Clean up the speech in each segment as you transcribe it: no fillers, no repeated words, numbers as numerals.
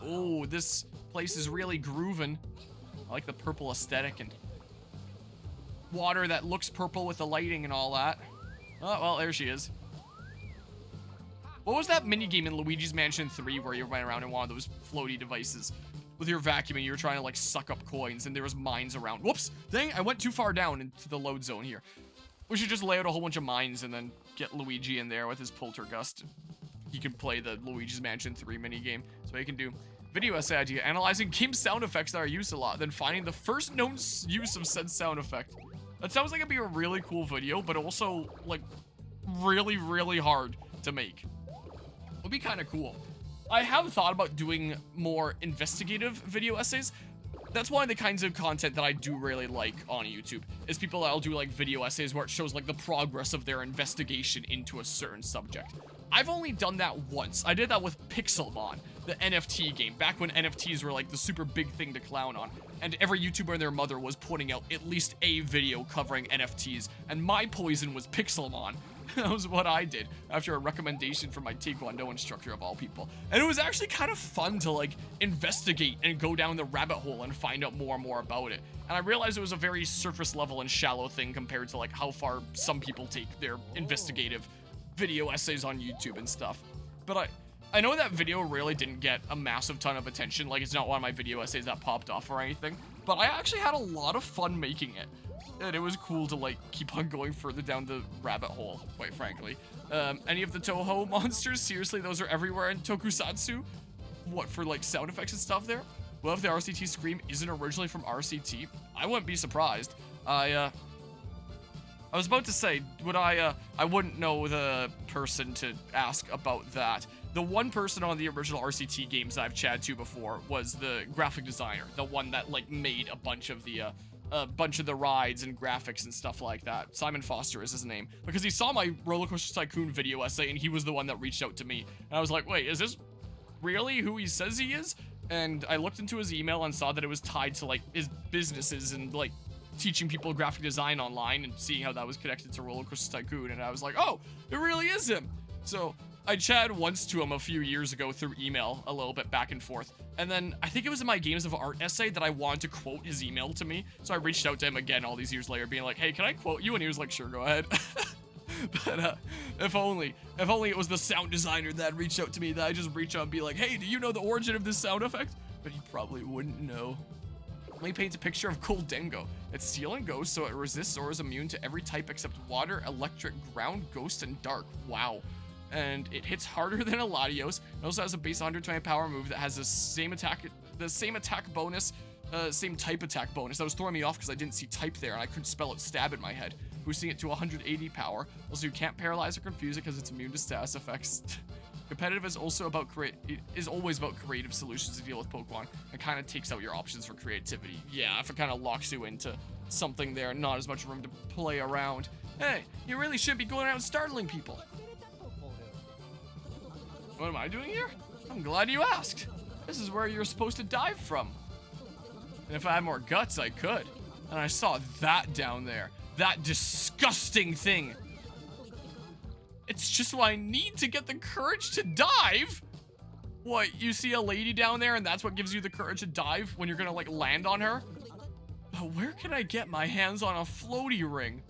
Oh, this place is really grooving. I like the purple aesthetic and water that looks purple with the lighting and all that. Oh, well, there she is. What was that minigame in Luigi's Mansion 3 where you ran around in one of those floaty devices with your vacuum and you were trying to like suck up coins and there was mines around? Whoops! Dang, I went too far down into the load zone here. We should just lay out a whole bunch of mines and then get Luigi in there with his poltergust. He can play the Luigi's Mansion 3 minigame. So he can do video essay idea, analyzing game sound effects that are used a lot, then finding the first known use of said sound effect. That sounds like it'd be a really cool video, but also like really, really hard to make. Would be kind of cool. I have thought about doing more investigative video essays. That's one of the kinds of content that I do really like on YouTube, is people that'll do like video essays where it shows like the progress of their investigation into a certain subject. I've only done that once. I did that with Pixelmon, the NFT game, back when NFTs were like the super big thing to clown on. And every YouTuber and their mother was putting out at least a video covering NFTs, and my poison was Pixelmon. That was what I did after a recommendation from my Taekwondo instructor of all people. And it was actually kind of fun to like investigate and go down the rabbit hole and find out more and more about it. And I realized it was a very surface level and shallow thing compared to like how far some people take their investigative video essays on YouTube and stuff. But I know that video really didn't get a massive ton of attention. Like, it's not one of my video essays that popped off or anything. But I actually had a lot of fun making it. And it was cool to, like, keep on going further down the rabbit hole, quite frankly. Any of the Toho monsters? Seriously, those are everywhere in Tokusatsu? What, for, like, sound effects and stuff there? Well, if the RCT scream isn't originally from RCT, I wouldn't be surprised. I was about to say, I wouldn't know the person to ask about that. The one person on the original RCT games that I've chatted to before was the graphic designer, the one that like made a bunch of the rides and graphics and stuff like that. Simon Foster is his name, because he saw my Roller Coaster Tycoon video essay and he was the one that reached out to me. And I was like, wait, is this really who he says he is? And I looked into his email and saw that it was tied to like his businesses and like teaching people graphic design online and seeing how that was connected to Roller Coaster Tycoon. And I was like, oh, it really is him. So I chatted once to him a few years ago through email, a little bit back and forth. And then I think it was in my Games of Art essay that I wanted to quote his email to me. So I reached out to him again all these years later, being like, hey, can I quote you? And he was like, sure, go ahead. But if only it was the sound designer that reached out to me, that I just reach out and be like, hey, do you know the origin of this sound effect? But he probably wouldn't know. He paints a picture of Goldengo. It's steel and ghost, so it resists or is immune to every type except water, electric, ground, ghost, and dark. Wow. And it hits harder than a Latios. It also has a base 120 power move that has the same attack bonus, same type attack bonus. That was throwing me off because I didn't see type there and I couldn't spell it stab in my head. Boosting it to 180 power. Also, you can't paralyze or confuse it because it's immune to status effects. Competitive is also about always about creative solutions to deal with Pokemon and kind of takes out your options for creativity. Yeah, if it kind of locks you into something there, not as much room to play around. Hey, you really should be going around startling people. What am I doing here? I'm glad you asked. This is where you're supposed to dive from. And if I had more guts, I could. And I saw that down there. That disgusting thing. It's just what I need to get the courage to dive. What, you see a lady down there and that's what gives you the courage to dive when you're gonna like land on her? But where can I get my hands on a floaty ring?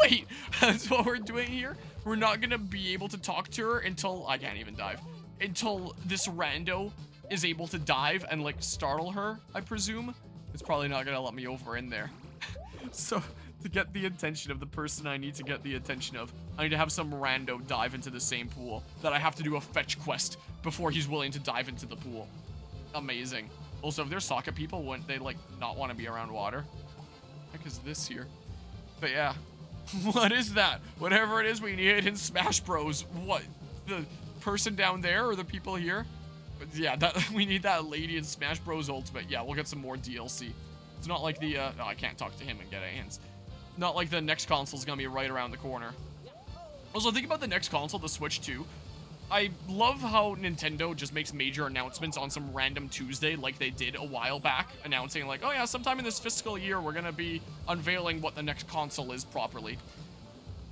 Wait, that's what we're doing here? We're not gonna be able to talk to her until, I can't even dive, until this rando is able to dive and like startle her, I presume. It's probably not gonna let me over in there. So, to get the attention of the person I need to get the attention of, I need to have some rando dive into the same pool that I have to do a fetch quest before he's willing to dive into the pool. Amazing. Also, if they're socket people, wouldn't they like not want to be around water? Heck is this here? But yeah. What is that? Whatever it is we need in Smash Bros. What? The person down there or the people here? But yeah, we need that lady in Smash Bros. Ultimate. Yeah, we'll get some more DLC. It's not like the, oh, I can't talk to him and get hands. Not like the next console's gonna be right around the corner. Also, think about the next console, the Switch 2. I love how Nintendo just makes major announcements on some random Tuesday like they did a while back, announcing like, oh yeah, sometime in this fiscal year, we're gonna be unveiling what the next console is properly.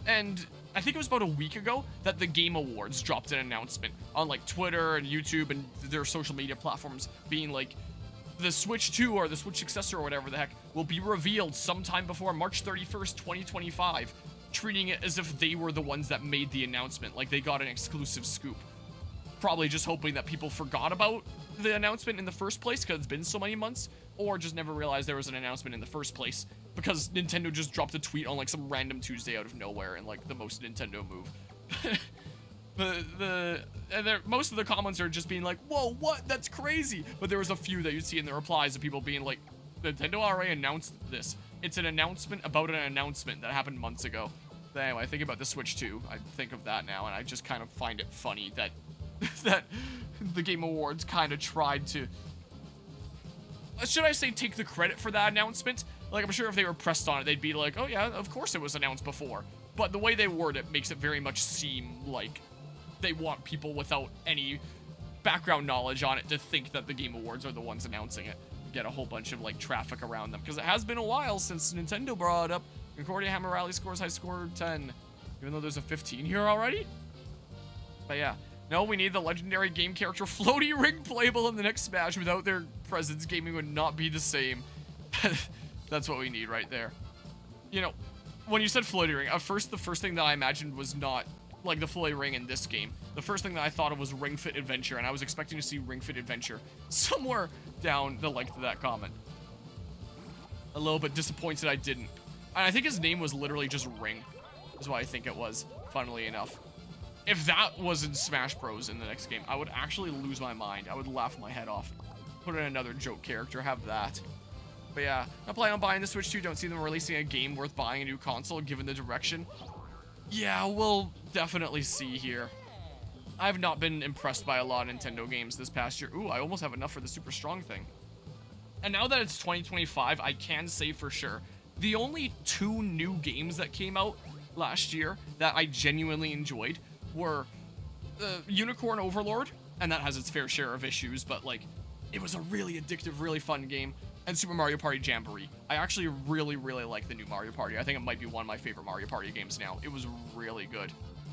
And I think it was about a week ago that the Game Awards dropped an announcement on like Twitter and YouTube and their social media platforms being like, the Switch 2 or the Switch successor or whatever the heck will be revealed sometime before March 31st, 2025, treating it as if they were the ones that made the announcement, like they got an exclusive scoop. Probably just hoping that people forgot about the announcement in the first place because it's been so many months, or just never realized there was an announcement in the first place because Nintendo just dropped a tweet on like some random Tuesday out of nowhere in like the most Nintendo move. Most of the comments are just being like, whoa, what? That's crazy. But there was a few that you'd see in the replies of people being like, Nintendo already announced this. It's an announcement about an announcement that happened months ago. But anyway, I think about the Switch 2. I think of that now, and I just kind of find it funny that that the Game Awards kind of tried to, should I say, take the credit for that announcement? Like, I'm sure if they were pressed on it, they'd be like, oh yeah, of course it was announced before. But the way they word it makes it very much seem like they want people without any background knowledge on it to think that the Game Awards are the ones announcing it. Get a whole bunch of like traffic around them, because it has been a while since Nintendo brought it up. Concordia Hammer Rally scores high score 10, even though there's a 15 here already. But yeah, no, we need the legendary game character Floaty Ring playable in the next Smash. Without their presence, gaming would not be the same. That's what we need right there. You know, when you said Floaty Ring, at first the first thing that I imagined was not like the Floaty Ring in this game. The first thing that I thought of was Ring Fit Adventure, and I was expecting to see Ring Fit Adventure somewhere down the length of that comment. A little bit disappointed I didn't. And I think his name was literally just Ring, is what I think it was, funnily enough. If that was in Smash Bros. In the next game, I would actually lose my mind. I would laugh my head off. Put in another joke character, have that. But yeah, not planning on buying the Switch 2. Don't see them releasing a game worth buying a new console, given the direction. Yeah, we'll definitely see here. I've not been impressed by a lot of Nintendo games this past year. Ooh, I almost have enough for the Super Strong thing. And now that it's 2025, I can say for sure, the only 2 new games that came out last year that I genuinely enjoyed were Unicorn Overlord, and that has its fair share of issues, but like, it was a really addictive, really fun game, and Super Mario Party Jamboree. I actually really, really like the new Mario Party. I think it might be one of my favorite Mario Party games now. It was really good.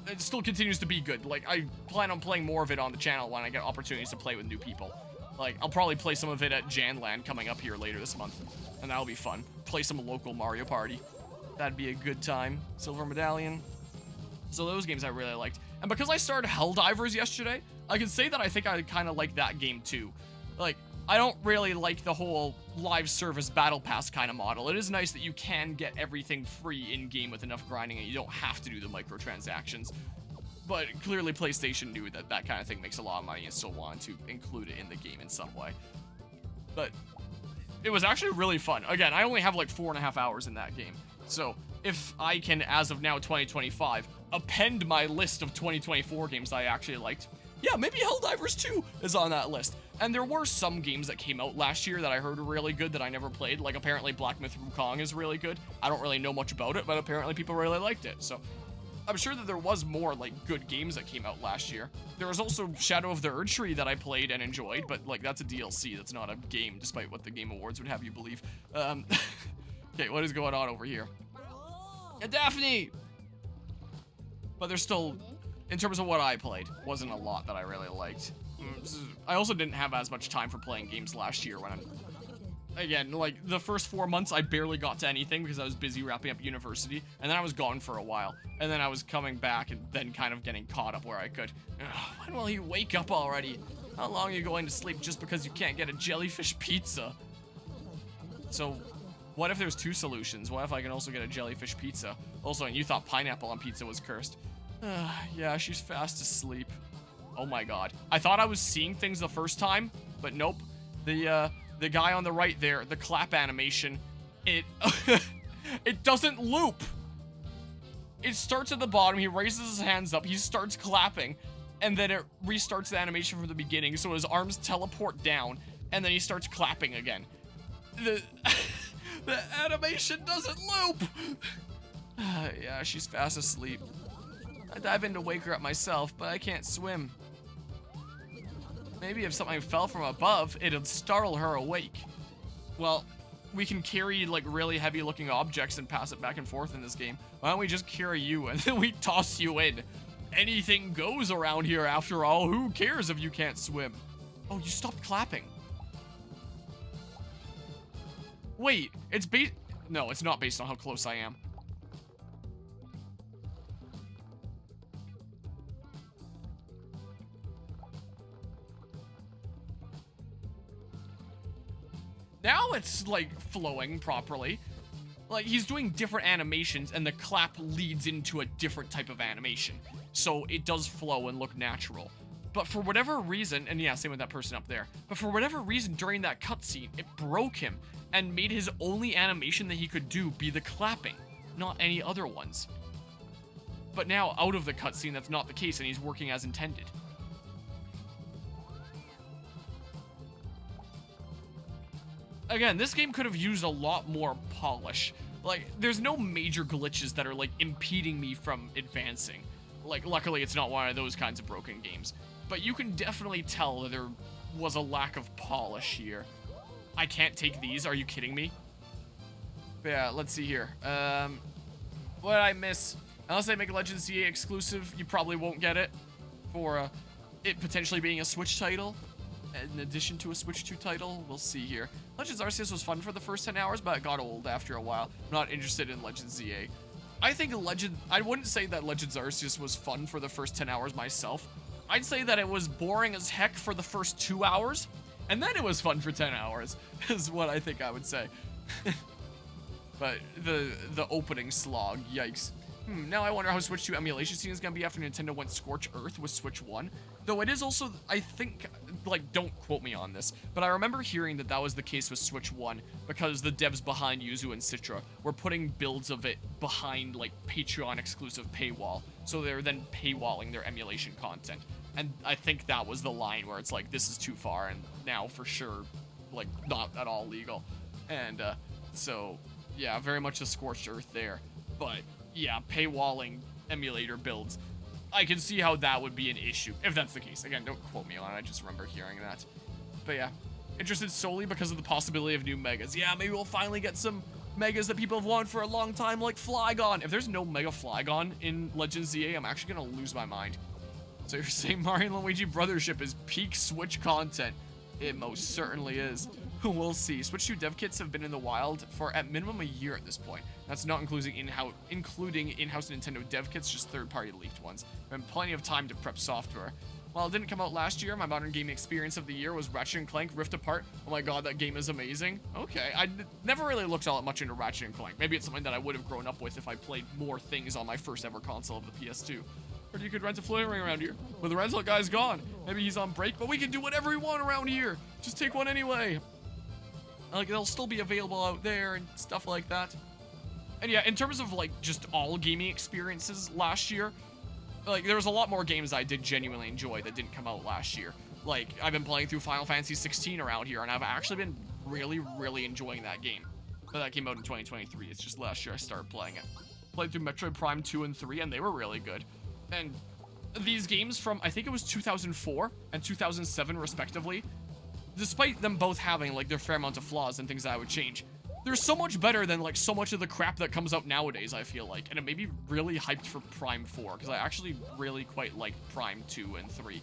It still continues to be good. Like, I plan on playing more of it on the channel when I get opportunities to play with new people. Like, I'll probably play some of it at Janland coming up here later this month, and that'll be fun. Play some local Mario Party. That'd be a good time. Silver Medallion. So those games I really liked. And because I started Helldivers yesterday, I can say that I think I kind of like that game too. Like, I don't really like the whole live service battle pass kind of model. It is nice that you can get everything free in-game with enough grinding and you don't have to do the microtransactions. But clearly PlayStation knew that that kind of thing makes a lot of money and still wanted to include it in the game in some way. But it was actually really fun. Again, I only have like 4.5 hours in that game. So if I can, as of now, 2025, append my list of 2024 games I actually liked, yeah, maybe Helldivers 2 is on that list. And there were some games that came out last year that I heard were really good that I never played. Like, apparently Black Myth Wukong is really good. I don't really know much about it, but apparently people really liked it. So I'm sure that there was more, like, good games that came out last year. There was also Shadow of the Erdtree that I played and enjoyed, but, like, that's a DLC. That's not a game, despite what the Game Awards would have you believe. Okay, what is going on over here? Yeah, Daphne! But there's still, in terms of what I played, wasn't a lot that I really liked. I also didn't have as much time for playing games last year when again, like, the first 4 months I barely got to anything because I was busy wrapping up university, and then I was gone for a while, and then I was coming back and then kind of getting caught up where I could. When will he wake up already? How long are you going to sleep just because you can't get a jellyfish pizza? So, what if there's 2 solutions? What if I can also get a jellyfish pizza? Also, and you thought pineapple on pizza was cursed. Yeah, she's fast asleep. Oh my god. I thought I was seeing things the first time, but nope. The guy on the right there, the clap animation, it it doesn't loop. It starts at the bottom, he raises his hands up, he starts clapping, and then it restarts the animation from the beginning, so his arms teleport down, and then he starts clapping again. The animation doesn't loop! Yeah, she's fast asleep. I dive in to wake her up myself, but I can't swim. Maybe if something fell from above, it'd startle her awake. Well, we can carry like really heavy looking objects and pass it back and forth in this game. Why don't we just carry you and then we toss you in? Anything goes around here after all. Who cares if you can't swim? Oh, you stopped clapping. Wait, it's based... No, it's not based on how close I am. Now it's, like, flowing properly. Like, he's doing different animations, and the clap leads into a different type of animation. So it does flow and look natural. But for whatever reason, and yeah, same with that person up there, but for whatever reason during that cutscene, it broke him and made his only animation that he could do be the clapping, not any other ones. But now, out of the cutscene, that's not the case, and he's working as intended. Again, this game could have used a lot more polish. Like, there's no major glitches that are, like, impeding me from advancing. Like, luckily, it's not one of those kinds of broken games. But you can definitely tell that there was a lack of polish here. I can't take these, are you kidding me? But yeah, let's see here. What did I miss? Unless they make Legends CA exclusive, you probably won't get it. For it potentially being a Switch title. In addition to a Switch 2 title, we'll see here. Legends Arceus was fun for the first 10 hours, but it got old after a while. I'm not interested in Legends ZA. I think I wouldn't say that Legends Arceus was fun for the first 10 hours myself. I'd say that it was boring as heck for the first 2 hours, and then it was fun for 10 hours, is what I think I would say. But the opening slog, yikes. Now I wonder how Switch 2 emulation scene is going to be after Nintendo went Scorch Earth with Switch 1. Though it is also, I think, like, don't quote me on this, but I remember hearing that that was the case with Switch 1 because the devs behind Yuzu and Citra were putting builds of it behind, like, Patreon-exclusive paywall. So they're then paywalling their emulation content. And I think that was the line where it's like, this is too far, and now for sure, like, not at all legal. And, so, yeah, very much a Scorched Earth there. But yeah, paywalling emulator builds. I can see how that would be an issue, if that's the case. Again, don't quote me on it, I just remember hearing that. But yeah, interested solely because of the possibility of new megas. Yeah, maybe we'll finally get some megas that people have wanted for a long time, like Flygon. If there's no Mega Flygon in Legends ZA, I'm actually gonna lose my mind. So you're saying Mario and Luigi Brothership is peak Switch content? It most certainly is. We'll see. Switch 2 dev kits have been in the wild for at minimum a year at this point. That's not including in-house Nintendo dev kits, just third-party leaked ones. Been plenty of time to prep software. While it didn't come out last year, my modern gaming experience of the year was Ratchet & Clank Rift Apart. Oh my god, that game is amazing. Okay, I never really looked all that much into Ratchet & Clank. Maybe it's something that I would have grown up with if I played more things on my first ever console of the PS2. Or you could rent a floating ring around here. Well, the rental guy's gone. Maybe he's on break, but we can do whatever we want around here. Just take one anyway. Like, they'll still be available out there and stuff like that. And yeah, in terms of, like, just all gaming experiences last year, like, there was a lot more games I did genuinely enjoy that didn't come out last year. Like, I've been playing through Final Fantasy 16 around here, and I've actually been really, really enjoying that game. But that came out in 2023. It's just last year I started playing it. Played through Metroid Prime 2 and 3, and they were really good. And these games from, I think it was 2004 and 2007, respectively, despite them both having, like, their fair amount of flaws and things that I would change, they're so much better than, like, so much of the crap that comes out nowadays, I feel like. And it made me really hyped for Prime 4, because I actually really quite liked Prime 2 and 3.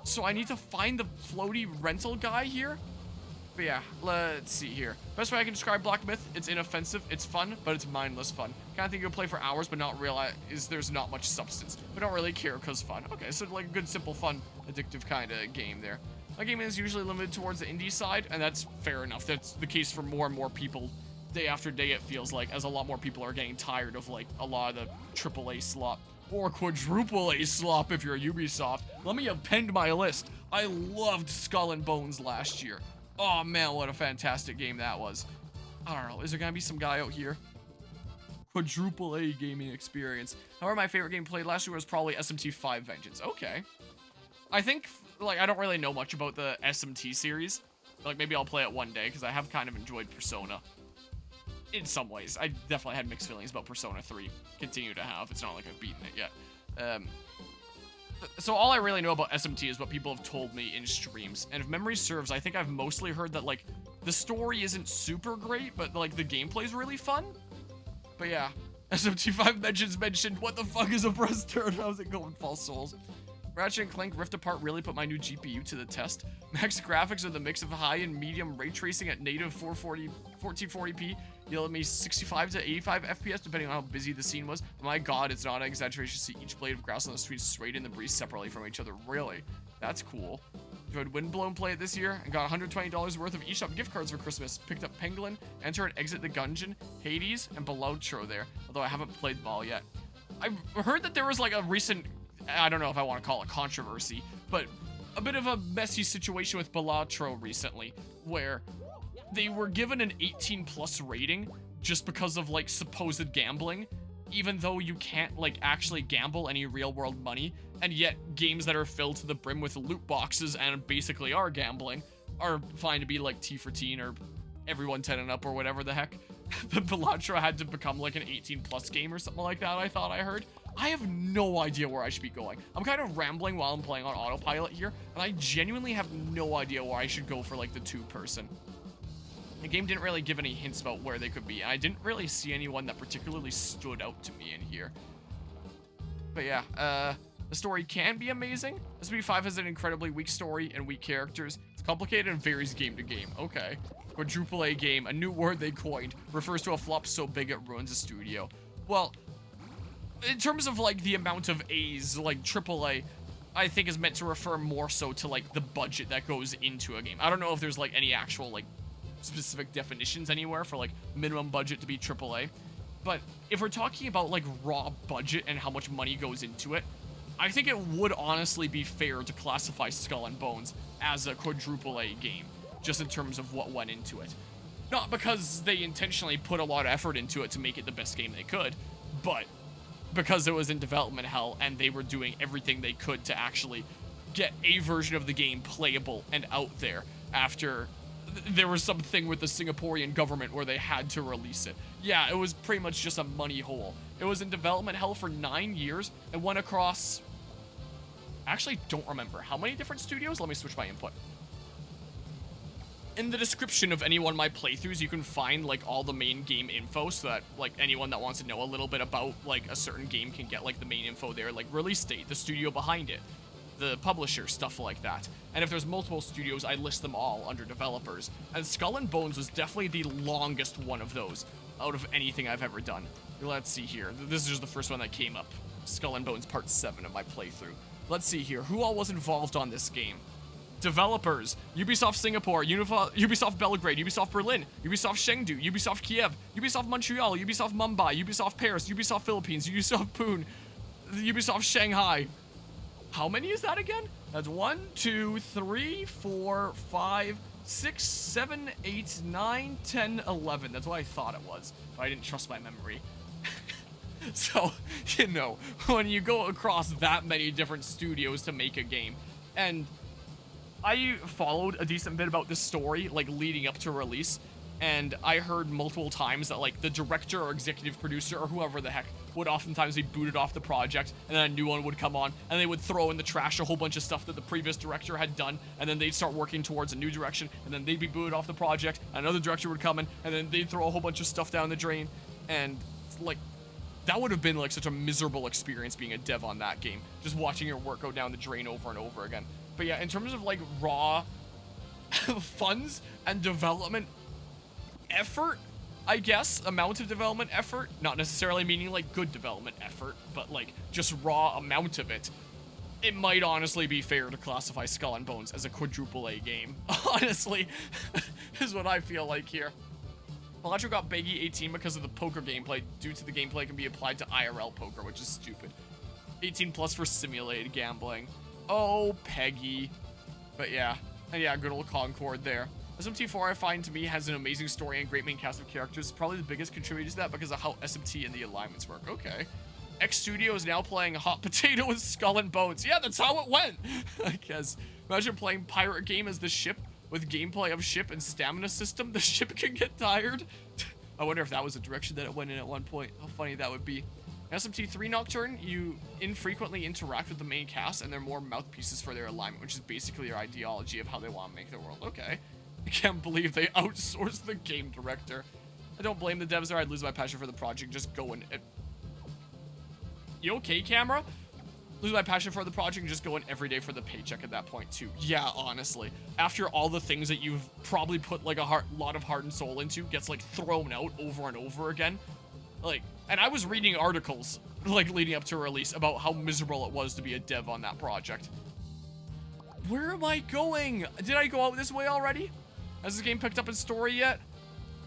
So I need to find the floaty rental guy here? But yeah, let's see here. Best way I can describe Black Myth, it's inoffensive, it's fun, but it's mindless fun. Kind of thing you'll play for hours, but not realize there's not much substance. But don't really care because fun. Okay, so like a good, simple, fun, addictive kind of game there. My game is usually limited towards the indie side, and that's fair enough. That's the case for more and more people. Day after day, it feels like, as a lot more people are getting tired of, like, a lot of the AAA slop. Or quadruple A slop if you're Ubisoft. Let me append my list. I loved Skull and Bones last year. Oh man, what a fantastic game that was. I don't know, is there gonna be some guy out here? Quadruple A gaming experience. However, my favorite game played last year was probably SMT5 Vengeance. Okay. I think, like, I don't really know much about the SMT series. Like, maybe I'll play it one day, because I have kind of enjoyed Persona. In some ways. I definitely had mixed feelings about Persona 3. Continue to have. It's not like I've beaten it yet. So all I really know about SMT is what people have told me in streams. And if memory serves, I think I've mostly heard that, like, The story isn't super great, but like the gameplay's really fun. But yeah, SMT5 mentioned, what the fuck is a press turn? How's it going, False Souls? Ratchet and Clank Rift Apart really put my new GPU to the test. Max graphics with a mix of high and medium ray tracing at native 1440p yielded me 65 to 85 FPS depending on how busy the scene was. My god, it's not an exaggeration to see each blade of grass on the street swayed in the breeze separately from each other. Really? That's cool. Enjoyed Windblown play it this year and got $120 worth of eShop gift cards for Christmas. Picked up Penguin, Enter and Exit the Gungeon, Hades, and Beloutro there, although I haven't played them all yet. I've heard that there was like a recent, I don't know if I want to call it controversy, but a bit of a messy situation with Beloutro recently, where they were given an 18+ rating just because of like supposed gambling, even though you can't like actually gamble any real world money, and yet games that are filled to the brim with loot boxes and basically are gambling are fine to be like T for teen or everyone 10 and up or whatever the heck. The Beloutro had to become like an 18+ game or something like that, I thought I heard. I have no idea where I should be going. I'm kind of rambling while I'm playing on autopilot here, and I genuinely have no idea where I should go for like the 2-person. The game didn't really give any hints about where they could be, and I didn't really see anyone that particularly stood out to me in here. But yeah, the story can be amazing. SB5 has an incredibly weak story and weak characters. It's complicated and varies game to game. Okay. Quadruple A game, a new word they coined, refers to a flop so big it ruins a studio. Well, in terms of like the amount of A's, like AAA, I think is meant to refer more so to like the budget that goes into a game. I don't know if there's like any actual like specific definitions anywhere for like minimum budget to be AAA, but if we're talking about like raw budget and how much money goes into it, I think it would honestly be fair to classify Skull and Bones as a quadruple A game, just in terms of what went into it. Not because they intentionally put a lot of effort into it to make it the best game they could, but because it was in development hell and they were doing everything they could to actually get a version of the game playable and out there after there was something with the Singaporean government where they had to release it. Yeah, it was pretty much just a money hole. It was in development hell for 9 years and went across... Actually, don't remember. How many different studios? Let me switch my input. In the description of any one of my playthroughs, you can find like all the main game info so that like anyone that wants to know a little bit about like a certain game can get like the main info there, like release date, the studio behind it, the publisher, stuff like that. And if there's multiple studios, I list them all under developers. And Skull and Bones was definitely the longest one of those out of anything I've ever done. Let's see here. This is just the first one that came up. Skull and Bones Part 7 of my playthrough. Let's see here. Who all was involved on this game? Developers: Ubisoft Singapore, Ubisoft Belgrade, Ubisoft Berlin, Ubisoft Chengdu, Ubisoft Kiev, Ubisoft Montreal, Ubisoft Mumbai, Ubisoft Paris, Ubisoft Philippines, Ubisoft Pune, Ubisoft Shanghai. How many is that again? That's 1, 2, 3, 4, 5, 6, 7, 8, 9, 10, 11. That's what I thought it was, but I didn't trust my memory. So, you know, when you go across that many different studios to make a game, and I followed a decent bit about this story, like, leading up to release, and I heard multiple times that, like, the director or executive producer or whoever the heck would oftentimes be booted off the project, and then a new one would come on, and they would throw in the trash a whole bunch of stuff that the previous director had done, and then they'd start working towards a new direction, and then they'd be booted off the project, another director would come in, and then they'd throw a whole bunch of stuff down the drain, and, like, that would have been, like, such a miserable experience being a dev on that game, just watching your work go down the drain over and over again. But yeah, in terms of, like, raw funds and development effort, I guess, amount of development effort, not necessarily meaning, like, good development effort, but, like, just raw amount of it, it might honestly be fair to classify Skull and Bones as a quadruple A game. Honestly, is what I feel like here. Beloutro got Baggy 18 because of the poker gameplay, due to the gameplay can be applied to IRL poker, which is stupid. 18 plus for simulated gambling. Oh, Peggy. But yeah. And yeah, good old Concord there. SMT4, I find, to me, has an amazing story and great main cast of characters. Probably the biggest contributor to that because of how SMT and the alignments work. Okay. X Studio is now playing Hot Potato with Skull and Bones. Yeah, that's how it went, I guess. Imagine playing pirate game as the ship with gameplay of ship and stamina system. The ship can get tired. I wonder if that was the direction that it went in at one point. How funny that would be. SMT3 Nocturne, you infrequently interact with the main cast, and they're more mouthpieces for their alignment, which is basically their ideology of how they want to make their world. Okay. I can't believe they outsourced the game director. I don't blame the devs there. I'd lose my passion for the project just going. You okay, camera? Lose my passion for the project and just going every day for the paycheck at that point too. Yeah, honestly. After all the things that you've probably put like a lot of heart and soul into gets like thrown out over and over again. Like, and I was reading articles like leading up to release about how miserable it was to be a dev on that project. Where am I going? Did I go out this way already? Has this game picked up its story yet?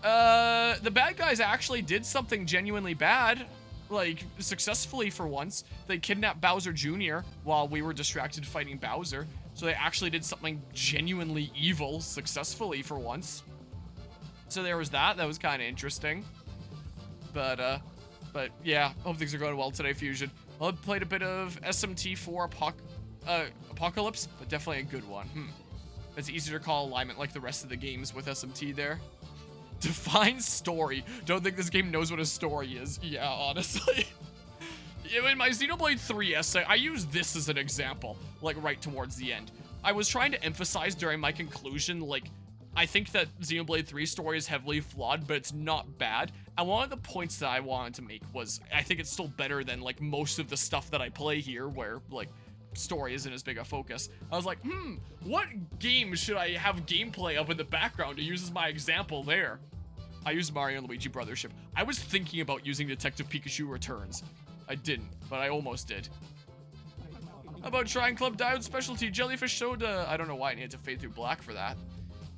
The bad guys actually did something genuinely bad. Like, successfully for once. They kidnapped Bowser Jr. while we were distracted fighting Bowser. So they actually did something genuinely evil successfully for once. So there was that. That was kind of interesting. But yeah, hope things are going well today, Fusion. I played a bit of SMT4 Apocalypse, but definitely a good one. It's easier to call alignment like the rest of the games with SMT there. Define story. Don't think this game knows what a story is. Yeah, honestly. In my Xenoblade 3 essay, I used this as an example, like right towards the end. I was trying to emphasize during my conclusion, like, I think that Xenoblade 3 story is heavily flawed, but it's not bad. And one of the points that I wanted to make was, I think it's still better than, like, most of the stuff that I play here, where, like, story isn't as big a focus. I was like, what game should I have gameplay of in the background to use as my example there? I used Mario and Luigi Brothership. I was thinking about using Detective Pikachu Returns. I didn't, but I almost did. How about trying Club Diode specialty jellyfish soda? I don't know why I needed to fade through black for that.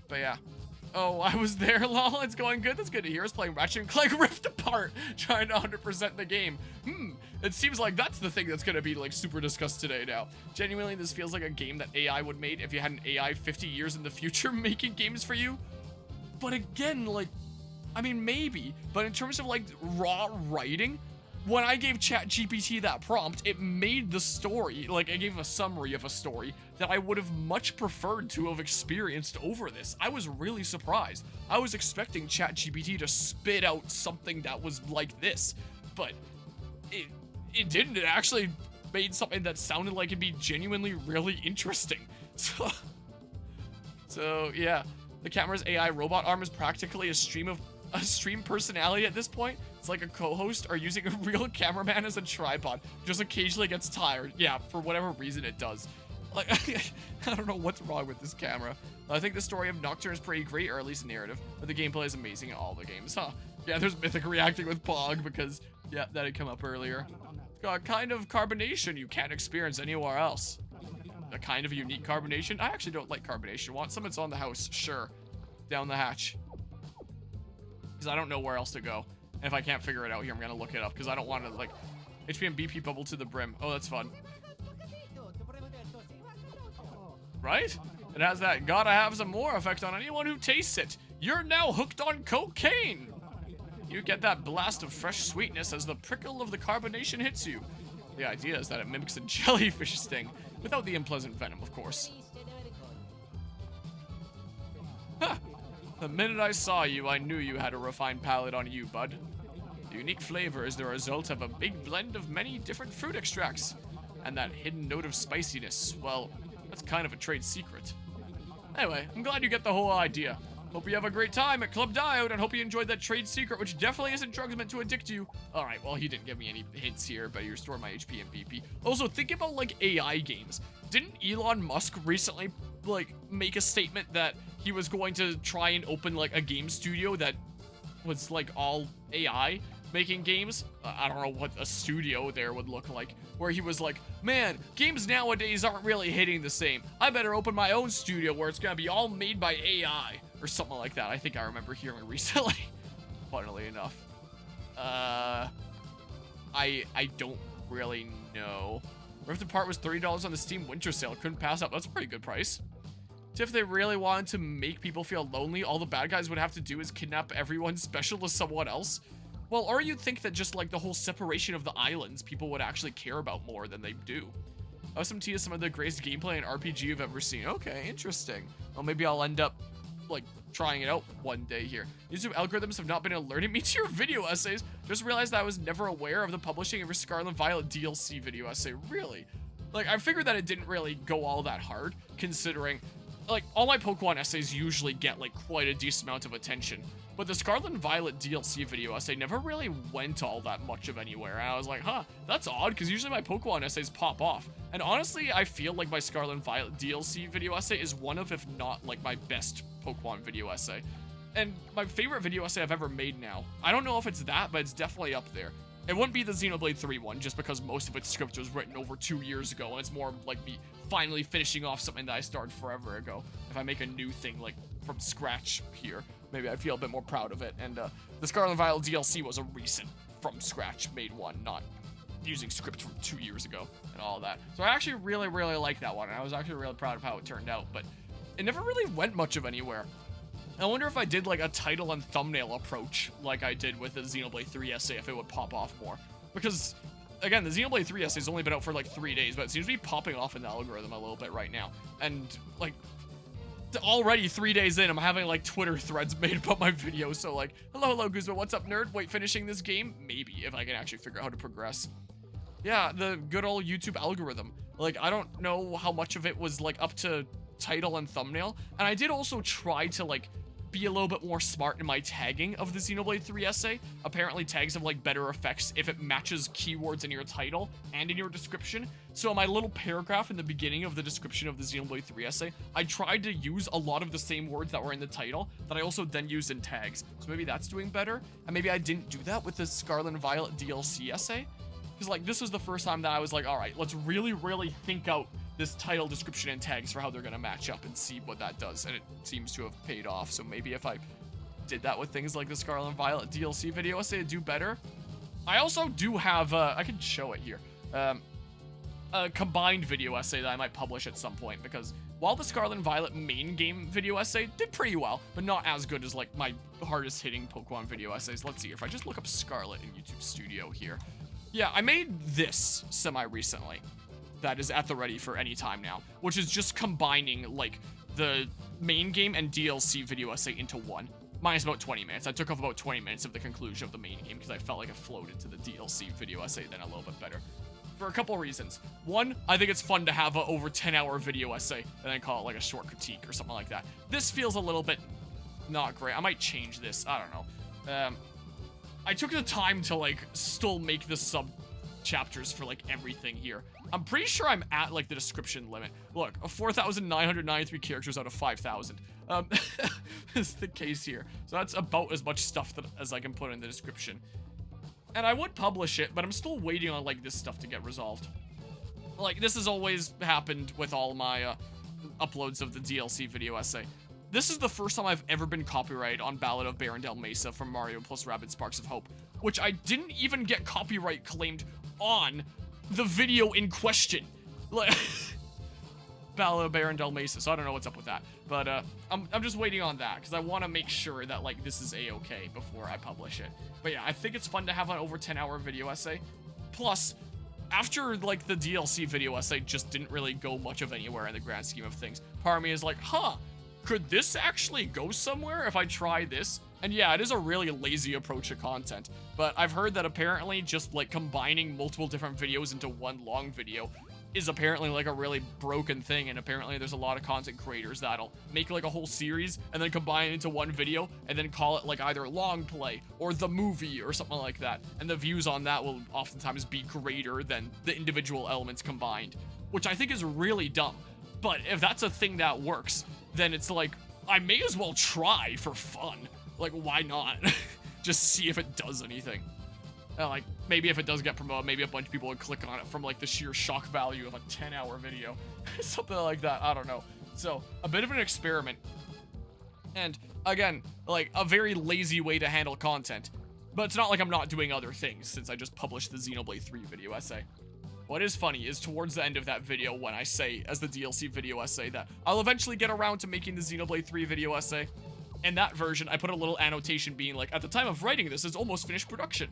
But yeah. Oh, I was there, lol. It's going good. That's good to hear. I was playing Ratchet & Clank Rift Apart, trying to 100% the game. It seems like that's the thing that's gonna be like super discussed today now. Genuinely, this feels like a game that AI would make if you had an AI 50 years in the future making games for you. But again, like, I mean, maybe, but in terms of like raw writing, when I gave ChatGPT that prompt, it made the story, like I gave a summary of a story that I would have much preferred to have experienced over this. I was really surprised. I was expecting ChatGPT to spit out something that was like this, but it didn't. It actually made something that sounded like it'd be genuinely really interesting. So yeah, the camera's AI robot arm is practically a stream personality at this point. It's like a co-host or using a real cameraman as a tripod. Just occasionally gets tired. Yeah, for whatever reason it does. Like, I don't know what's wrong with this camera. I think the story of Nocturne is pretty great, or at least narrative, but the gameplay is amazing in all the games, huh? Yeah, there's Mythic reacting with Pog because, yeah, that had come up earlier. It's got a kind of carbonation you can't experience anywhere else. A kind of unique carbonation? I actually don't like carbonation. Want some? It's on the house. Sure. Down the hatch. Because I don't know where else to go. And if I can't figure it out here, I'm gonna look it up because I don't want to, like, HP and BP bubble to the brim. Oh, that's fun. Right? It has that gotta have some more effect on anyone who tastes it. You're now hooked on cocaine. You get that blast of fresh sweetness as the prickle of the carbonation hits you. The idea is that it mimics a jellyfish sting, without the unpleasant venom, of course. Ha! The minute I saw you, I knew you had a refined palate on you, bud. The unique flavor is the result of a big blend of many different fruit extracts. And that hidden note of spiciness, well, that's kind of a trade secret. Anyway, I'm glad you get the whole idea. Hope you have a great time at Club Diode and hope you enjoyed that trade secret, which definitely isn't drugs meant to addict you. Alright, well, he didn't give me any hints here, but he restored my HP and BP. Also, think about, like, AI games. Didn't Elon Musk recently, like, make a statement that he was going to try and open, like, a game studio that was, like, all AI making games? I don't know what a studio there would look like. Where he was like, man, games nowadays aren't really hitting the same. I better open my own studio where it's gonna be all made by AI. Or something like that. I think I remember hearing recently. Funnily enough. I don't really know. Rift Apart was $30 on the Steam Winter Sale. Couldn't pass up. That's a pretty good price. So if they really wanted to make people feel lonely, all the bad guys would have to do is kidnap everyone special to someone else. Well, or you'd think that just like the whole separation of the islands, people would actually care about more than they do. SMT is some of the greatest gameplay in RPG you've ever seen. Okay, interesting. Well, maybe I'll end up like trying it out one day here. YouTube algorithms have not been alerting me to your video essays. Just realized that I was never aware of the publishing of your Scarlet Violet DLC video essay. Really? Like, I figured that it didn't really go all that hard, considering like, all my Pokemon essays usually get, like, quite a decent amount of attention. But the Scarlet and Violet DLC video essay never really went all that much of anywhere. And I was like, huh, that's odd, because usually my Pokemon essays pop off. And honestly, I feel like my Scarlet and Violet DLC video essay is one of, if not, like, my best Pokemon video essay. And my favorite video essay I've ever made now. I don't know if it's that, but it's definitely up there. It wouldn't be the Xenoblade 3 one, just because most of its script was written over 2 years ago, and it's more like me finally finishing off something that I started forever ago. If I make a new thing, like, from scratch here, maybe I feel a bit more proud of it. And the Scarlet and Violet DLC was a recent, from scratch made one, not using script from 2 years ago and all that. So I actually really, really like that one, and I was actually really proud of how it turned out, but it never really went much of anywhere. I wonder if I did like a title and thumbnail approach like I did with the Xenoblade 3 essay, if it would pop off more. Because, again, the Xenoblade 3 essay has only been out for like 3 days, but it seems to be popping off in the algorithm a little bit right now. And, like, already 3 days in, I'm having like Twitter threads made about my videos, so like, hello Guzman, what's up nerd? Wait, finishing this game? Maybe, if I can actually figure out how to progress. Yeah, the good old YouTube algorithm. Like, I don't know how much of it was like up to title and thumbnail, and I did also try to like be a little bit more smart in my tagging of the Xenoblade 3 essay. Apparently tags have like better effects if it matches keywords in your title and in your description. So in my little paragraph in the beginning of the description of the Xenoblade 3 essay, I tried to use a lot of the same words that were in the title that I also then used in tags. So maybe that's doing better, and maybe I didn't do that with the Scarlet and Violet DLC essay. Because like this was the first time that I was like, all right, let's really think out this title, description, and tags for how they're gonna match up and see what that does, and it seems to have paid off. So maybe if I did that with things like the Scarlet and Violet DLC video essay, it'd do better. I also do have, I can show it here, a combined video essay that I might publish at some point, because while the Scarlet and Violet main game video essay did pretty well, but not as good as like my hardest hitting Pokemon video essays. Let's see, if I just look up Scarlet in YouTube Studio here. Yeah, I made this semi-recently. That is at the ready for any time now, which is just combining like the main game and DLC video essay into one. Mine's about 20 minutes. I took off about 20 minutes of the conclusion of the main game because I felt like it flowed into the DLC video essay then a little bit better. For a couple of reasons. One, I think it's fun to have a over 10-hour video essay and then call it like a short critique or something like that. This feels a little bit not great. I might change this. I don't know. I took the time to like still make the sub chapters for like everything here. I'm pretty sure I'm at like the description limit. Look, 4,993 characters out of 5,000 is the case here. So that's about as much stuff as I can put in the description. And I would publish it, but I'm still waiting on like this stuff to get resolved. Like this has always happened with all my uploads of the DLC video essay. This is the first time I've ever been copyrighted on Ballad of Barondale Mesa from Mario plus Rabbids Sparks of Hope, which I didn't even get copyright claimed on the video in question. Like, Ballad of Barondale Mesa, so I don't know what's up with that. But I'm just waiting on that, because I want to make sure that like this is a-okay before I publish it. But yeah, I think it's fun to have an over 10-hour video essay. Plus, after like the DLC video essay just didn't really go much of anywhere in the grand scheme of things, part of me is like, huh, could this actually go somewhere if I try this? And yeah, it is a really lazy approach to content, but I've heard that apparently just like combining multiple different videos into one long video is apparently like a really broken thing, and apparently there's a lot of content creators that'll make like a whole series and then combine it into one video and then call it like either long play or the movie or something like that, and the views on that will oftentimes be greater than the individual elements combined, which I think is really dumb. But if that's a thing that works, then it's like, I may as well try for fun. Like, why not? Just see if it does anything. Like, maybe if it does get promoted, maybe a bunch of people would click on it from, like, the sheer shock value of a 10-hour video. Something like that, I don't know. So, a bit of an experiment. And, again, like, a very lazy way to handle content. But it's not like I'm not doing other things, since I just published the Xenoblade 3 video essay. What is funny is towards the end of that video when I say, as the DLC video essay, that I'll eventually get around to making the Xenoblade 3 video essay. In that version, I put a little annotation being like, at the time of writing this, it's almost finished production.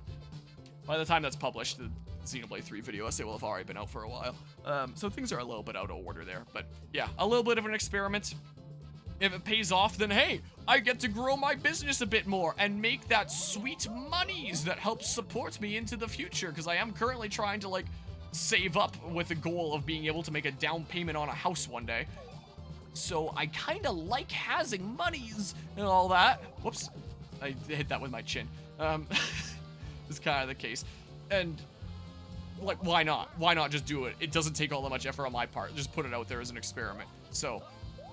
By the time that's published, the Xenoblade 3 video essay will have already been out for a while. So things are a little bit out of order there. But yeah, a little bit of an experiment. If it pays off, then hey, I get to grow my business a bit more and make that sweet monies that helps support me into the future. Because I am currently trying to like save up with the goal of being able to make a down payment on a house one day. So I kind of like having monies and all that. Whoops. I hit that with my chin. It's kind of the case. And, like, why not? Why not just do it? It doesn't take all that much effort on my part. Just put it out there as an experiment. So,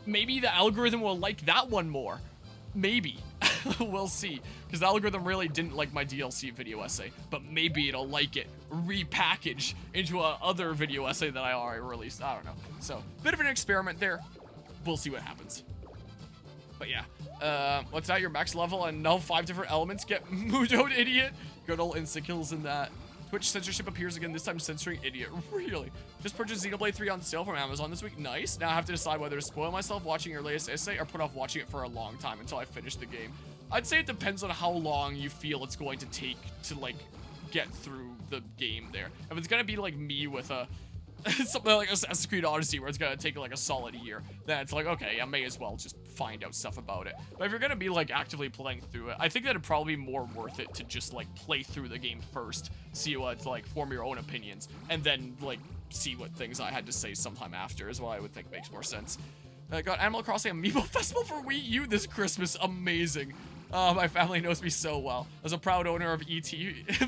maybe the algorithm will like that one more. Maybe. We'll see. Because the algorithm really didn't like my DLC video essay. But maybe it'll like it repackaged into a other video essay that I already released. I don't know. So, bit of an experiment there. We'll see what happens. But yeah. What's that? Your max level and no 5 different elements get moved out, idiot. Good old insta kills in that. Twitch censorship appears again, this time censoring idiot. Really? Just purchased Xenoblade 3 on sale from Amazon this week. Nice. Now I have to decide whether to spoil myself watching your latest essay or put off watching it for a long time until I finish the game. I'd say it depends on how long you feel it's going to take to, like, get through the game there. If it's gonna be like me with a something like Assassin's Creed Odyssey where it's gonna take like a solid year, then it's like, okay, I may as well just find out stuff about it. But if you're gonna be like actively playing through it, I think that'd probably be more worth it to just like play through the game first, see what, like, form your own opinions, and then like see what things I had to say sometime after is what I would think makes more sense. Got Animal Crossing Amiibo Festival for Wii U this Christmas. Amazing. My family knows me so well. As a proud owner of ET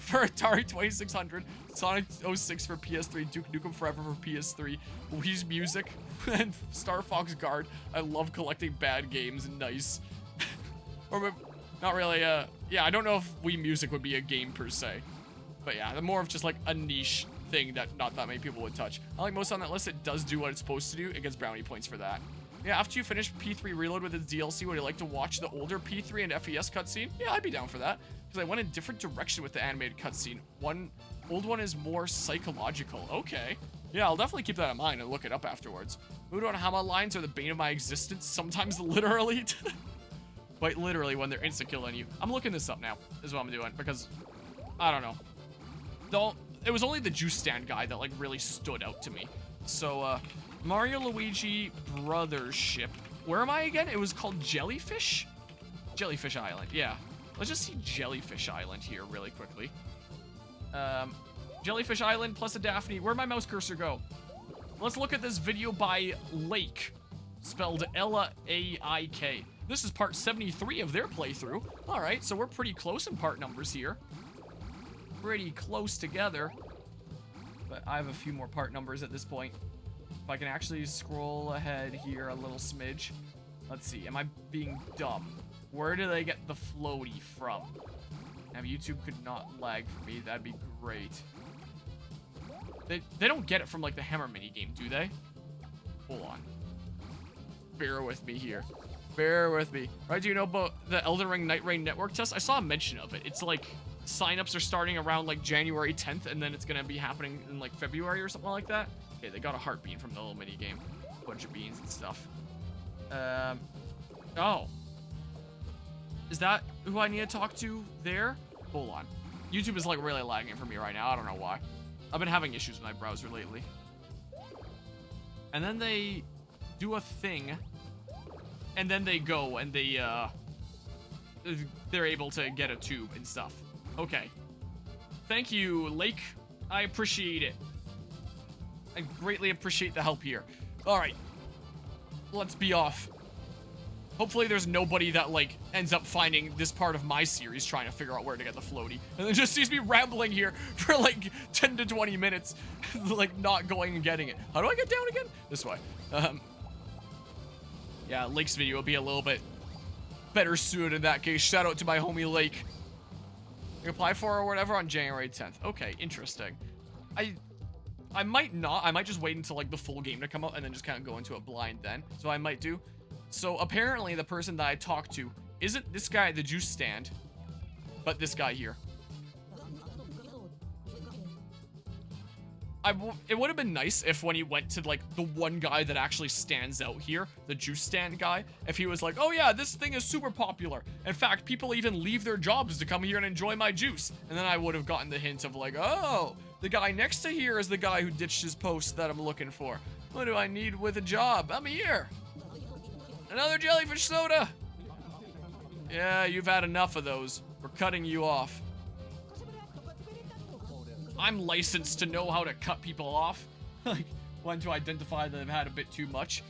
for Atari 2600, Sonic 06 for PS3, Duke Nukem Forever for PS3, Wii's Music, and Star Fox Guard. I love collecting bad games. Nice. Or not really. Yeah, I don't know if Wii Music would be a game per se, but yeah, they're more of just like a niche thing that not that many people would touch. I like most on that list. It does do what it's supposed to do. It gets brownie points for that. Yeah, after you finish P3 Reload with its DLC, would you like to watch the older P3 and FES cutscene? Yeah, I'd be down for that. Because I went in a different direction with the animated cutscene. Old one is more psychological. Okay. Yeah, I'll definitely keep that in mind and look it up afterwards. Mudo and Hama lines are the bane of my existence, sometimes literally. Quite literally when they're insta-killing you. I'm looking this up now, is what I'm doing, because, I don't know. Though, it was only the juice stand guy that, like, really stood out to me. So, Mario Luigi Brothership. Where am I again? It was called Jellyfish? Jellyfish Island, yeah. Let's just see Jellyfish Island here really quickly. Jellyfish Island plus a Daphne. Where'd my mouse cursor go? Let's look at this video by Lake, spelled L-A-I-K. This is part 73 of their playthrough. All right, so we're pretty close in part numbers here. Pretty close together. But I have a few more part numbers at this point. If I can actually scroll ahead here a little smidge. Let's see, am I being dumb? Where do they get the floaty from? Now, if YouTube could not lag for me, that'd be great. They don't get it from, like, the hammer minigame, do they? Hold on. Bear with me here. Bear with me. Right, do you know about the Elden Ring Night Rain network test? I saw a mention of it. It's like signups are starting around like January 10th, and then it's gonna be happening in like February or something like that. Okay, they got a heart bean from the little mini game. A bunch of beans and stuff. Oh. Is that who I need to talk to there? Hold on. YouTube is like really lagging for me right now. I don't know why. I've been having issues with my browser lately. And then they do a thing, and then they go and they're able to get a tube and stuff. Okay. Thank you, Lake. I appreciate it. I greatly appreciate the help here. All right. Let's be off. Hopefully there's nobody that, like, ends up finding this part of my series trying to figure out where to get the floaty. And then just sees me rambling here for, like, 10 to 20 minutes, like, not going and getting it. How do I get down again? This way. Yeah, Lake's video will be a little bit better suited in that case. Shout out to my homie Lake. You apply for or whatever on January 10th. Okay, interesting. I might not. I might just wait until, like, the full game to come out and then just kind of go into a blind then. So I might do. So apparently the person that I talked to isn't this guy at the juice stand, but this guy here. It would have been nice if when he went to, like, the one guy that actually stands out here, the juice stand guy, if he was like, oh yeah, this thing is super popular. In fact, people even leave their jobs to come here and enjoy my juice. And then I would have gotten the hint of like, oh, the guy next to here is the guy who ditched his post that I'm looking for. What do I need with a job? I'm here. Another jellyfish soda. Yeah, you've had enough of those. We're cutting you off. I'm licensed to know how to cut people off. Like, when to identify that they've had a bit too much.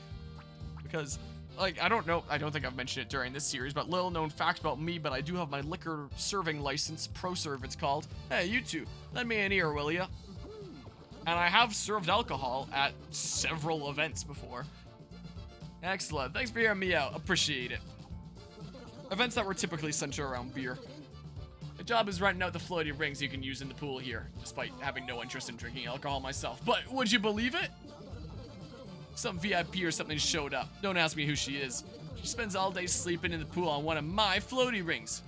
because, like, I don't think I've mentioned it during this series, but little known fact about me, but I do have my liquor serving license, ProServe it's called. Hey, you two, lend me an ear, will ya? And I have served alcohol at several events before. Excellent, thanks for hearing me out, appreciate it. Events that were typically centered around beer. The job is renting out the floaty rings you can use in the pool here, despite having no interest in drinking alcohol myself. But would you believe it? Some VIP or something showed up. Don't ask me who she is. She spends all day sleeping in the pool on one of my floaty rings.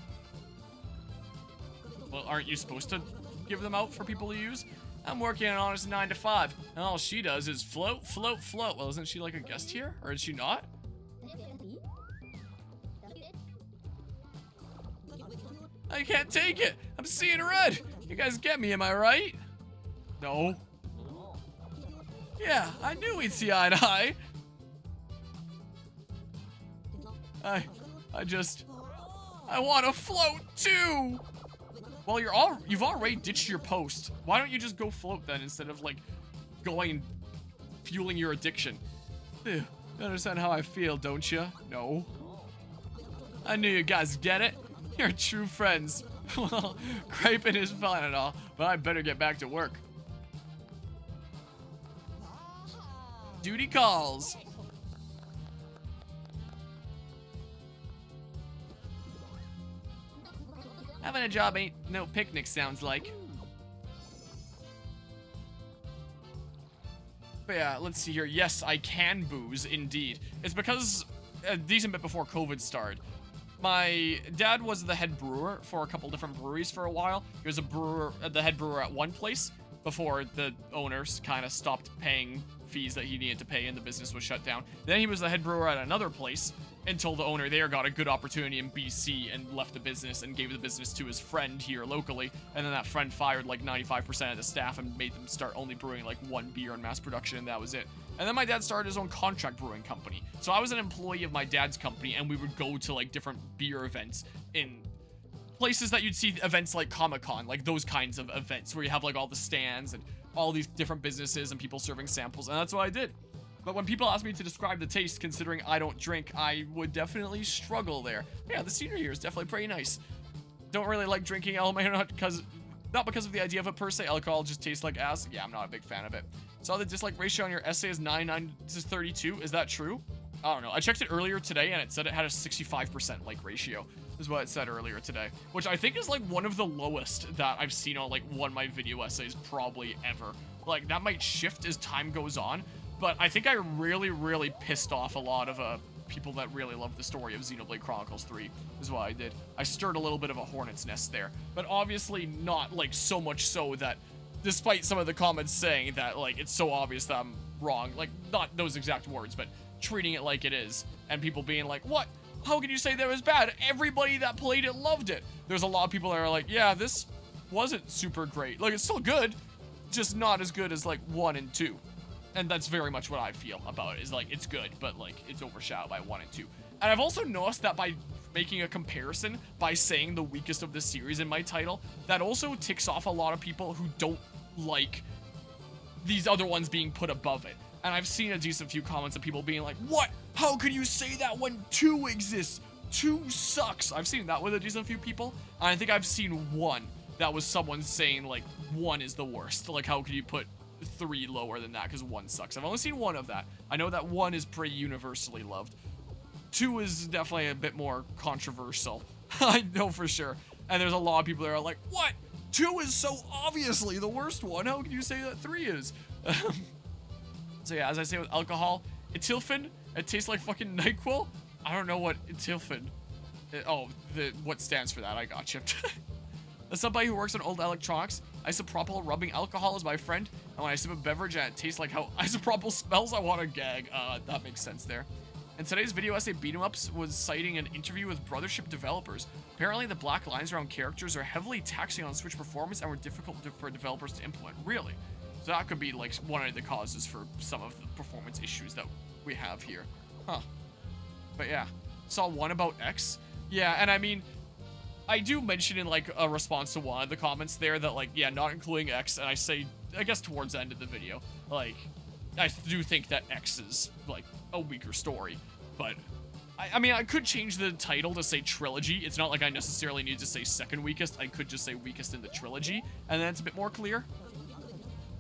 Well, aren't you supposed to give them out for people to use? I'm working an honest 9 to 5, and all she does is float, float, float. Well, isn't she like a guest here? Or is she not? I can't take it. I'm seeing red. You guys get me, am I right? No. Yeah, I knew we'd see eye to eye. I want to float too. Well, you've already ditched your post. Why don't you just go float then instead of like going and fueling your addiction? You understand how I feel, don't you? No. I knew you guys get it. You're true friends. Well, griping is fine and all, but I better get back to work. Duty calls. Having a job ain't no picnic, sounds like. But yeah, let's see here. Yes, I can booze, indeed. It's because a decent bit before COVID started. My dad was the head brewer for a couple different breweries for a while. He was the head brewer at one place before the owners kind of stopped paying fees that he needed to pay and the business was shut down. Then he was the head brewer at another place until the owner there got a good opportunity in BC and left the business and gave the business to his friend here locally. And then that friend fired like 95% of the staff and made them start only brewing like one beer in mass production, and that was it. And then my dad started his own contract brewing company. So I was an employee of my dad's company, and we would go to like different beer events in places that you'd see events like Comic-Con, like those kinds of events where you have like all the stands and all these different businesses and people serving samples, and that's what I did. But when people ask me to describe the taste, considering I don't drink, I would definitely struggle there. Yeah, the scenery here is definitely pretty nice. Don't really like drinking alcohol, not because of the idea of it per se. Alcohol just tastes like ass. Yeah, I'm not a big fan of it. Saw the dislike ratio on your essay is 99 to 32. Is that true? I don't know. I checked it earlier today and it said it had a 65% like ratio. Is what it said earlier today, which I think is like one of the lowest that I've seen on like one of my video essays probably ever. Like that might shift as time goes on, but I think I really pissed off a lot of people that really love the story of Xenoblade Chronicles 3 is what I did. I stirred a little bit of a hornet's nest there, but obviously not like so much so that despite some of the comments saying that like it's so obvious that I'm wrong, like not those exact words, but treating it like it is, and people being like, what? How can you say that was bad? Everybody that played it loved it. There's a lot of people that are like, yeah, this wasn't super great. Like, it's still good, just not as good as, like, 1 and 2. And that's very much what I feel about it, is, like, it's good, but, like, it's overshadowed by 1 and 2. And I've also noticed that by making a comparison, by saying the weakest of the series in my title, that also ticks off a lot of people who don't like these other ones being put above it. And I've seen a decent few comments of people being like, what? How can you say that when 2 exists? 2 sucks. I've seen that with a decent few people. And I think I've seen 1 that was someone saying like 1 is the worst. Like, how could you put 3 lower than that? Because 1 sucks. I've only seen 1 of that. I know that 1 is pretty universally loved. 2 is definitely a bit more controversial. I know for sure. And there's a lot of people that are like, what? 2 is so obviously the worst one. How can you say that 3 is? So yeah, as I say with alcohol, Etilfin, it tastes like fucking NyQuil. I don't know what Etilfin, what stands for that, I got chipped. As somebody who works on old electronics, isopropyl rubbing alcohol is my friend, and when I sip a beverage and it tastes like how isopropyl smells, I want to gag. That makes sense there. In today's video essay, Beat-em-Ups was citing an interview with Brothership developers. Apparently, the black lines around characters are heavily taxing on Switch performance and were difficult for developers to implement. Really? So that could be like one of the causes for some of the performance issues that we have here. Huh. But yeah, saw one about X. Yeah, and I mean, I do mention in like a response to one of the comments there that like, yeah, not including X, and I say, I guess towards the end of the video, like, I do think that X is, like, a weaker story. But, I mean, I could change the title to say trilogy. It's not like I necessarily need to say second weakest. I could just say weakest in the trilogy, and then it's a bit more clear.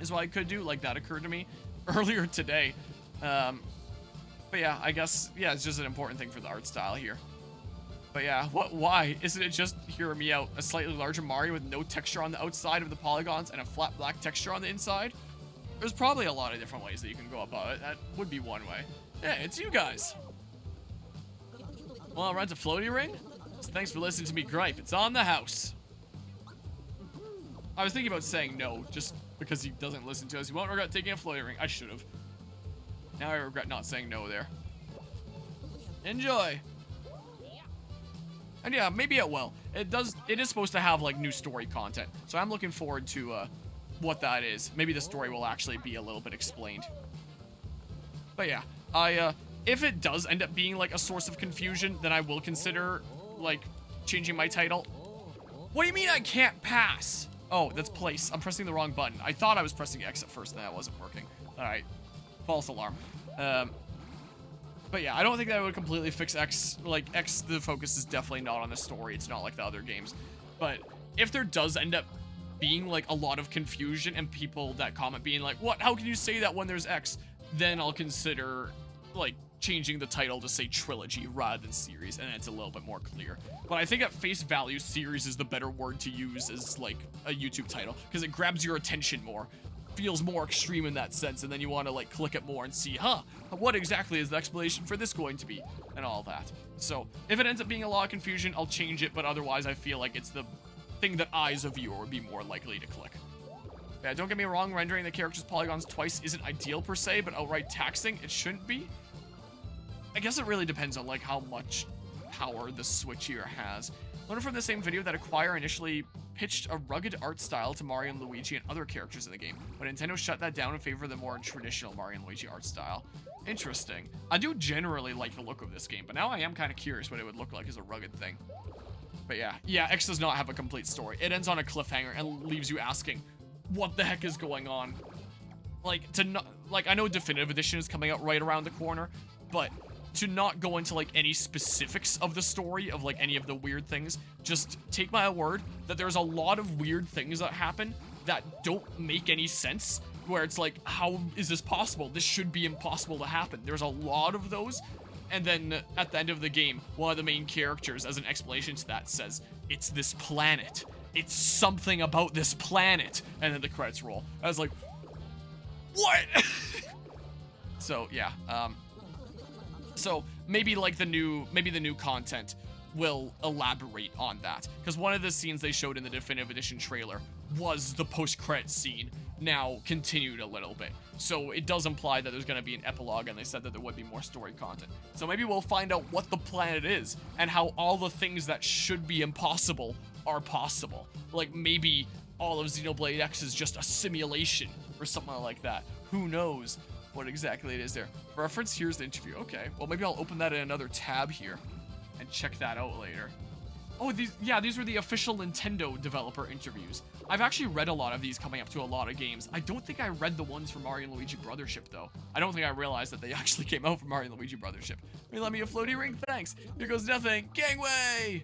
Is what I could do. Like, that occurred to me earlier today. But yeah, I guess, yeah, it's just an important thing for the art style here. But yeah, why? Isn't it just, hear me out, a slightly larger Mario with no texture on the outside of the polygons and a flat black texture on the inside? There's probably a lot of different ways that you can go about it. That would be one way. Yeah, it's you guys. Well, I'll rent a floaty ring? So thanks for listening to me gripe. It's on the house. I was thinking about saying no, just because he doesn't listen to us. He won't regret taking a floaty ring. I should have. Now I regret not saying no there. Enjoy. And yeah, maybe it will. It is supposed to have, like, new story content. So I'm looking forward to what that is. Maybe the story will actually be a little bit explained. But yeah, if it does end up being, like, a source of confusion, then I will consider, like, changing my title. What do you mean I can't pass? Oh, that's place. I'm pressing the wrong button. I thought I was pressing X at first, and that wasn't working. Alright. False alarm. But yeah, I don't think that would completely fix X. Like, X, the focus is definitely not on the story. It's not like the other games. But if there does end up being, like, a lot of confusion and people that comment being like, what? How can you say that when there's X? Then I'll consider, like, changing the title to say trilogy rather than series, and it's a little bit more clear. But I think at face value, series is the better word to use as, like, a YouTube title, because it grabs your attention more. Feels more extreme in that sense, and then you want to, like, click it more and see, what exactly is the explanation for this going to be, and all that. So if it ends up being a lot of confusion, I'll change it, but otherwise I feel like it's the thing that I as a viewer would be more likely to click. Yeah, don't get me wrong, rendering the character's polygons twice isn't ideal per se, but outright taxing, it shouldn't be. I guess it really depends on, like, how much power the Switch here has. Learn from the same video that Acquire initially pitched a rugged art style to Mario and Luigi and other characters in the game, but Nintendo shut that down in favor of the more traditional Mario and Luigi art style. Interesting. I do generally like the look of this game, but now I am kind of curious what it would look like as a rugged thing. But yeah, X does not have a complete story. It ends on a cliffhanger and leaves you asking, what the heck is going on? Like, I know Definitive Edition is coming out right around the corner, but to not go into, like, any specifics of the story of, like, any of the weird things, just take my word that there's a lot of weird things that happen that don't make any sense, where it's like, how is this possible? This should be impossible to happen. There's a lot of those, and then at the end of the game, one of the main characters, as an explanation to that, says, it's this planet. It's something about this planet. And then the credits roll. I was like, what? So, yeah, so maybe, like, the new content will elaborate on that, because one of the scenes they showed in the Definitive Edition trailer was the post-credit scene, now continued a little bit. So it does imply that there's going to be an epilogue, and they said that there would be more story content. So maybe we'll find out what the planet is, and how all the things that should be impossible are possible. Like, maybe all of Xenoblade X is just a simulation, or something like that. Who knows what exactly it is there. For reference, here's the interview. Okay, well, maybe I'll open that in another tab here and check that out later. Oh, these were the official Nintendo developer interviews. I've actually read a lot of these coming up to a lot of games. I don't think I read the ones for Mario and Luigi Brothership, though. I don't think I realized that they actually came out for Mario and Luigi Brothership. Let me a floaty ring? Thanks. Here goes nothing. Gangway!